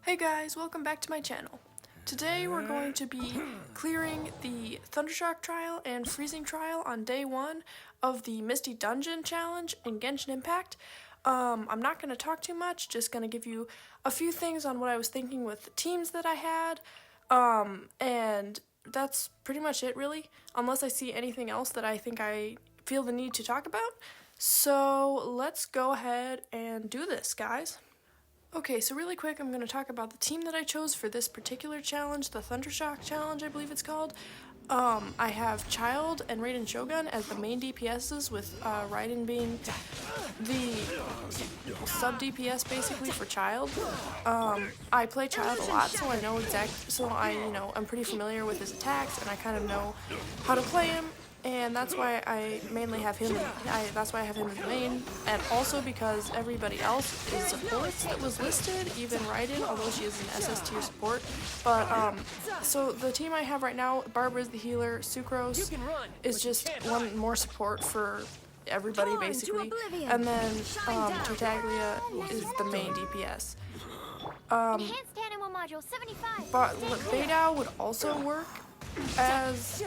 Hey guys, welcome back to my channel. Today we're going to be clearing the ThunderShock trial and freezing trial on day 1 of the Misty dungeon challenge in Genshin Impact. I'm not going to talk too much, just going to give you a few things on what I was thinking with the teams that I had, and that's pretty much it really, unless I see anything else that I think I feel the need to talk about. So let's go ahead and do this, guys. Okay, so really quick, I'm going to talk about the team that I chose for this particular challenge, the ThunderShock challenge, I believe it's called. I have Child and Raiden Shogun as the main DPSs, with Raiden being the sub DPS basically for Child. I play Child a lot, so I know I'm pretty familiar with his attacks, and I kind of know how to play him. And that's why I mainly have him. That's why I have him as the main, and also because everybody else is supports that was listed, even Raiden, although she is an SS tier support. But so the team I have right now, Barbara is the healer, Sucrose is just one more support for everybody basically, and then Tartaglia is the main DPS. But Beidou would also work as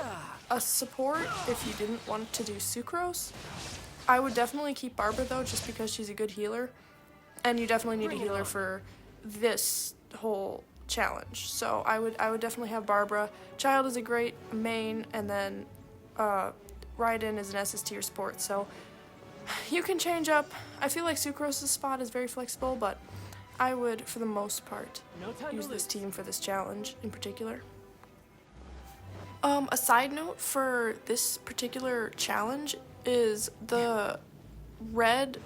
a support if you didn't want to do Sucrose. I would definitely keep Barbara though, just because she's a good healer, and you definitely need a healer for this whole challenge. So I would definitely have Barbara. Child is a great main, and then Raiden is an SS tier support. So you can change up. I feel like Sucrose's spot is very flexible, but I would, for the most part, use this team for this challenge in particular. A side note for this particular challenge is the red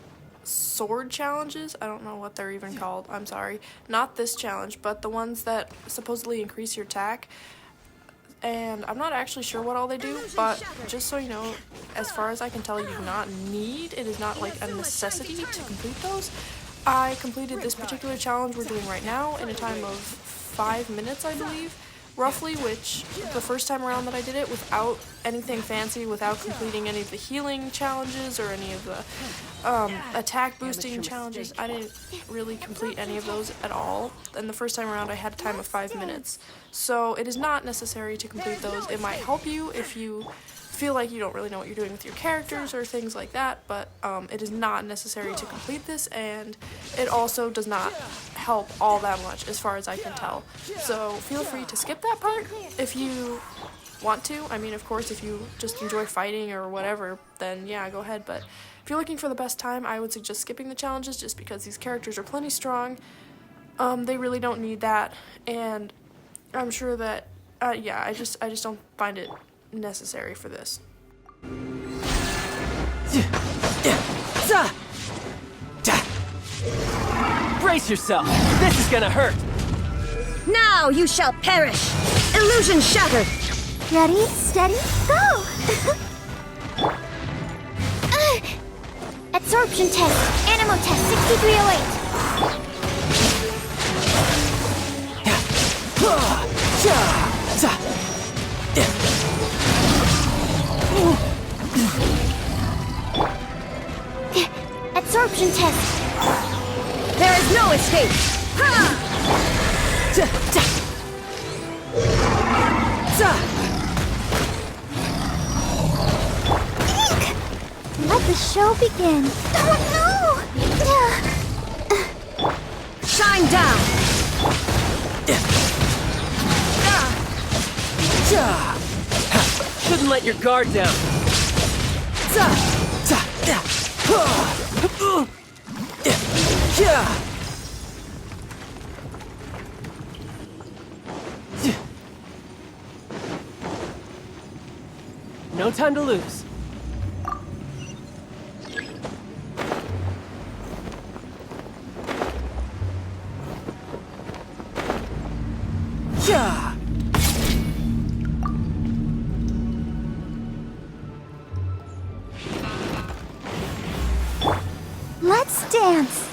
sword challenges. I don't know what they're even called, I'm sorry. Not this challenge, but the ones that supposedly increase your attack. And I'm not actually sure what all they do, but just so you know, as far as I can tell, you do not need, it is not like a necessity to complete those. I completed this particular challenge we're doing right now in a time of 5 minutes, I believe. Roughly, which the first time around that I did it without anything fancy, without completing any of the healing challenges or any of the attack boosting challenges, I didn't really complete any of those at all. And the first time around I had a time of 5 minutes. So it is not necessary to complete those. It might help you if you feel like you don't really know what you're doing with your characters or things like that, but it is not necessary to complete this, and it also does not help all that much as far as I can tell. So feel free to skip that part if you want to. I mean, of course, if you just enjoy fighting or whatever, then yeah, go ahead. But if you're looking for the best time, I would suggest skipping the challenges, just because these characters are plenty strong. They really don't need that, and I'm sure that yeah, I just don't find it necessary for this. Brace yourself! This is gonna hurt! Now you shall perish! Illusion shattered! Ready, steady, go! Absorption test, Animo test 6308. Absorption test. There is no escape! Eek! Let the show begin. Oh no! Shine down! Shouldn't let your guard down. No time to lose. Let's dance.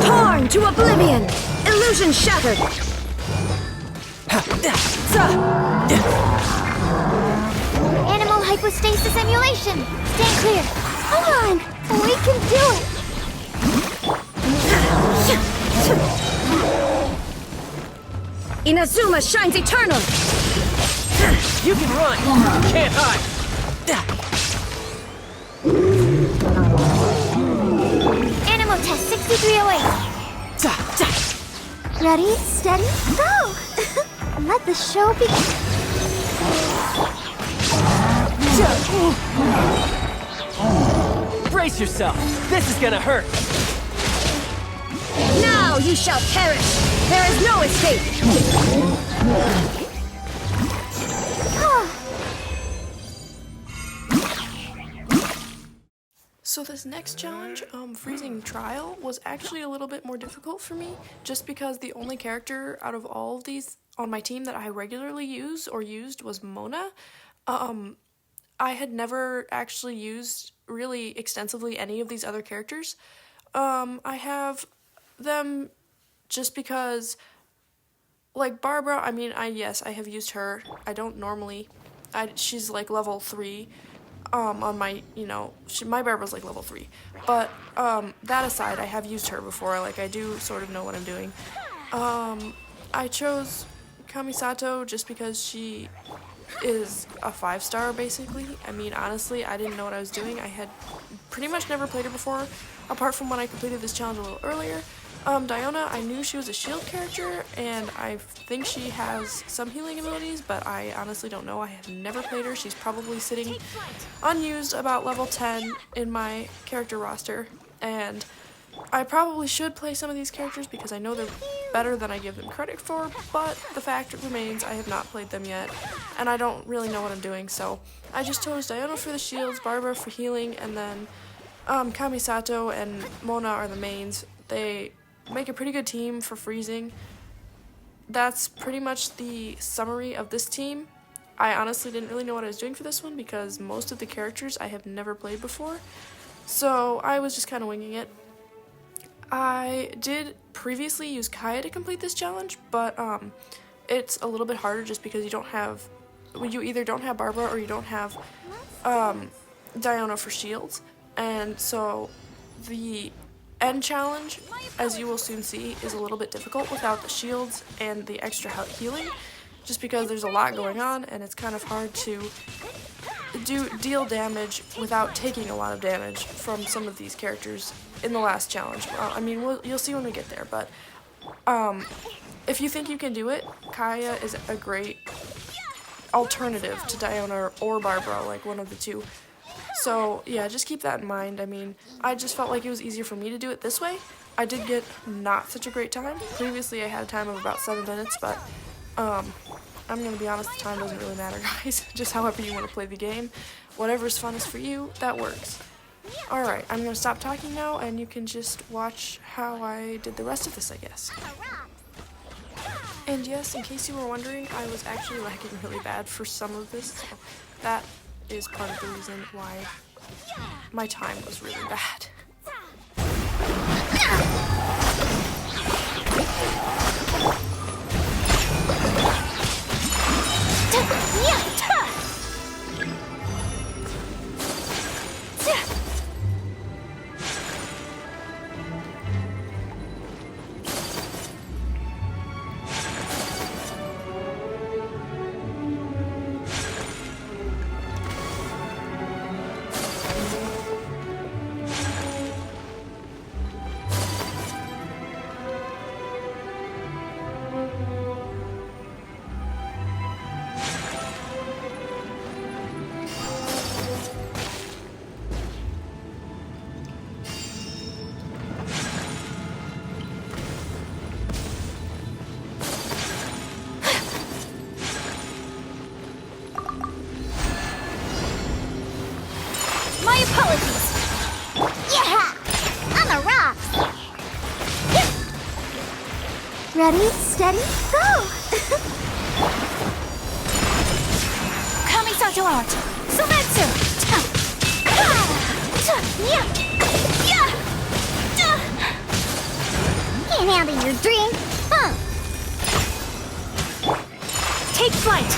Torn to oblivion! Illusion shattered! Animal hypostasis emulation. Stand clear. Come on, we can do it. Inazuma shines eternal! You can run! Can't hide! Animal test 6308. Ready, steady, go! Let the show begin. Brace yourself! This is gonna hurt! Now you shall perish! There is no escape! So this next challenge, Freezing Trial, was actually a little bit more difficult for me, just because the only character out of all of these on my team that I regularly use or used was Mona. I had never actually used really extensively any of these other characters. I have them just because, like Barbara, I mean, yes, I have used her. I don't normally, she's like level 3. On my, my Barbara's like level 3. But, that aside, I have used her before. Like, I do sort of know what I'm doing. I chose Kamisato just because she is a 5-star, basically. I mean, honestly, I didn't know what I was doing. I had pretty much never played her before, apart from when I completed this challenge a little earlier. Diona, I knew she was a shield character, and I think she has some healing abilities, but I honestly don't know. I have never played her. She's probably sitting unused about level 10 in my character roster, and I probably should play some of these characters because I know they're better than I give them credit for, but the fact remains I have not played them yet, and I don't really know what I'm doing, so I just chose Diona for the shields, Barbara for healing, and then Kamisato and Mona are the mains. They make a pretty good team for freezing. That's pretty much the summary of this team. I honestly didn't really know what I was doing for this one because most of the characters I have never played before, so I was just kind of winging it. I did previously use Kaya to complete this challenge, but it's a little bit harder just because you either don't have Barbara or you don't have Diona for shields, and so the end challenge, as you will soon see, is a little bit difficult without the shields and the extra healing, just because there's a lot going on and it's kind of hard to deal damage without taking a lot of damage from some of these characters in the last challenge. I mean, you'll see when we get there, but if you think you can do it, Kaya is a great alternative to Diona or Barbara, like one of the two. So yeah, just keep that in mind. I mean, I just felt like it was easier for me to do it this way. I did get not such a great time. Previously I had a time of about 7 minutes, but I'm gonna be honest, the time doesn't really matter, guys. Just however you want to play the game. Whatever's funnest for you, that works. Alright, I'm gonna stop talking now and you can just watch how I did the rest of this, I guess. And yes, in case you were wondering, I was actually lagging really bad for some of this, so that is part of the reason why my time was really bad. My apologies. Yeah, I'm a rock. Ready, steady, go. Kamisato art. Sumetsu. Can't handle your drink. Take flight.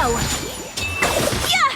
snow! Yeah!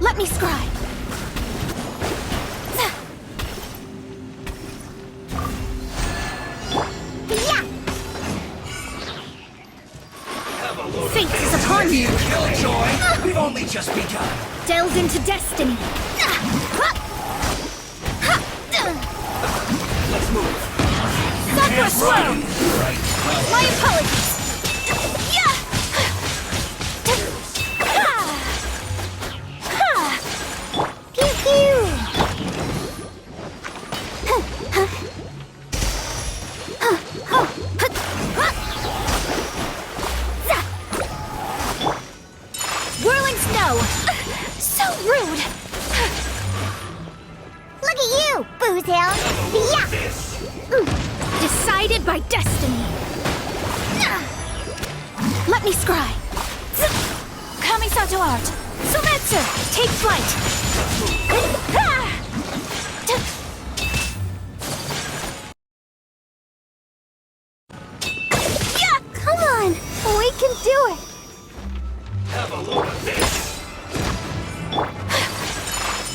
Let me scry. Yeah. Fate is upon you. Killjoy! We've only just begun. Delve into destiny. Let's move. Sakura Swirl! Right. My apologies. Yeah. Pew pew! Whirling snow! So rude! Look at you, Boozhill! Yeah! Decided by destiny. Let me scry. Kamisato art. Soumetsu, take flight. Come on! We can do it! Have a look at this.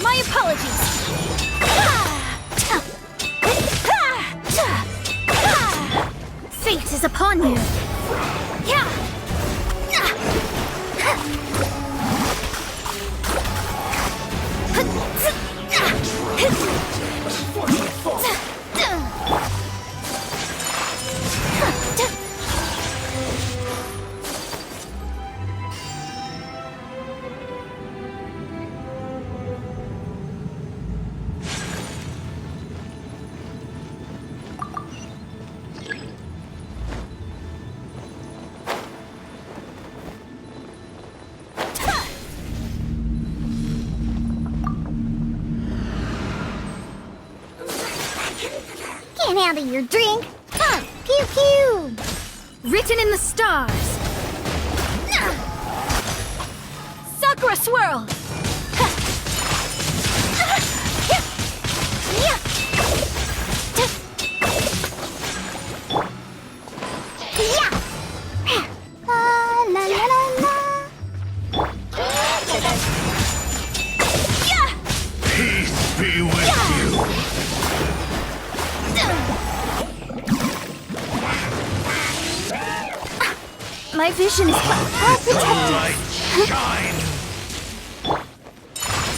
My apologies. Fate is upon you. Yeah. Can't handle your drink! Pew pew! Written in the stars. Sakura Swirl. Yeah! La la la la! Peace be with you. My vision is all protected. Light shine.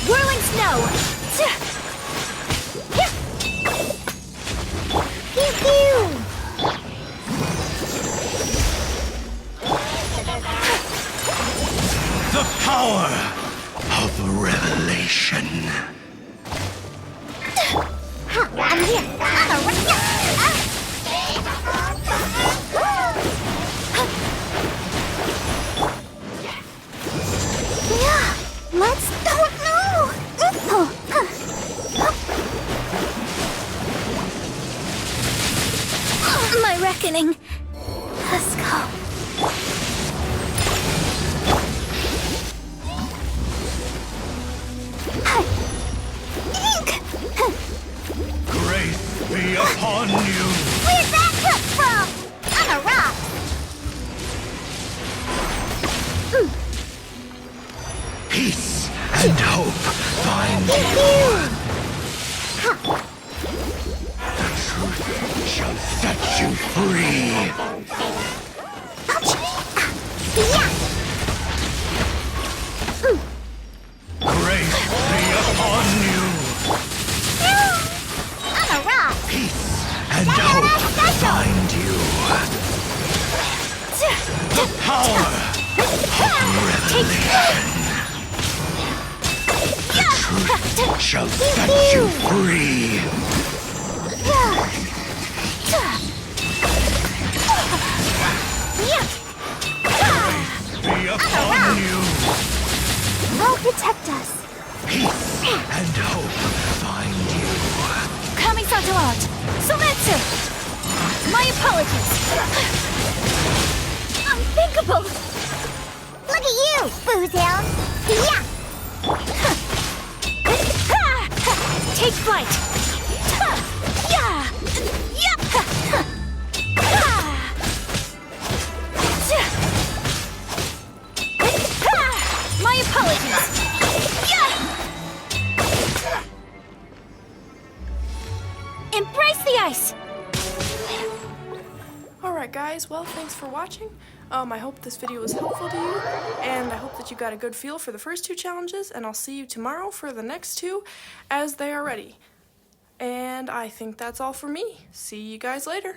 Whirling snow. Pew pew! The power of revelation. I'm here! Yeah, let's don't know! My reckoning. Let's go. Ink! Grace be upon you. Where'd that come from? I'm a rock! Peace and hope find Pew you. pew! The truth shall set you free. Yeah! Grace Truth shall set you free. Be upon you. I'll protect us. Peace and hope find you. Kamisato out. Sometsu. My apologies. Unthinkable. Look at you, Boozhound. Yeah. Take flight. Yeah. My apologies. Embrace the ice. Alright guys, well thanks for watching. I hope this video was helpful to you, and I hope that you got a good feel for the first two challenges, and I'll see you tomorrow for the next two as they are ready. And I think that's all for me. See you guys later.